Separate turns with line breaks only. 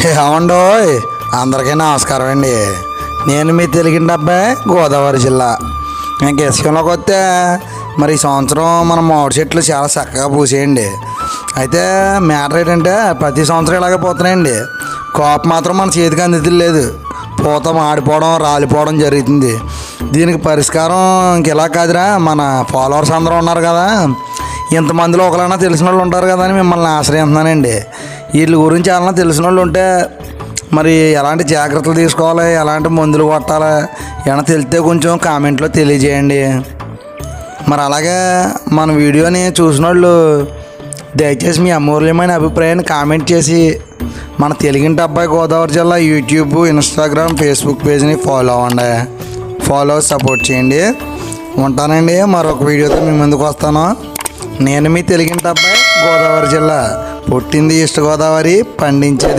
ఏమండోయ్, అందరికీ నమస్కారం అండి. నేను మీ తెలుగింటి అబ్బాయి, గోదావరి జిల్లా. ఇంక విషయంలోకి వస్తే మరి ఈ సంవత్సరం మన మామిడి చెట్లు చాలా చక్కగా పూసేయండి. అయితే మ్యాటర్ ఏంటంటే ప్రతి సంవత్సరం ఇలాగే పోతున్నాయండి. కాపు మాత్రం మన చేతికి అందలేదు. పూత మాడిపోవడం, రాలిపోవడం జరుగుతుంది. దీనికి పరిష్కారం ఇంకెలా కాదురా, మన ఫాలోవర్స్ అందరూ ఉన్నారు కదా, ఇంతమందిలో ఒకరైనా తెలిసిన వాళ్ళు ఉంటారు కదా అని మిమ్మల్ని ఆశ్రయిస్తున్నానండి. వీళ్ళ గురించి ఏమన్నా తెలిసిన వాళ్ళు ఉంటే మరి ఎలాంటి జాగ్రత్తలు తీసుకోవాలి, ఎలాంటి మందులు కొట్టాలి ఏమైనా తెలిస్తే కొంచెం కామెంట్లో తెలియజేయండి. మరి అలాగే మన వీడియోని చూసిన వాళ్ళు దయచేసి మీ అమూల్యమైన అభిప్రాయాన్ని కామెంట్ చేసి మన తెలుగింటి అబ్బాయి గోదావరి జిల్లా యూట్యూబ్, ఇన్స్టాగ్రామ్, ఫేస్బుక్ పేజ్ని ఫాలో అవ్వండి. ఫాలో సపోర్ట్ చేయండి. ఉంటానండి. మరొక వీడియోతో మీ ముందుకు వస్తాను. నేను మీ తెలుగింటి అబ్బాయి, గోదావరి జిల్లా. పుట్టింది ఈస్ట్ గోదావరి, పండించేది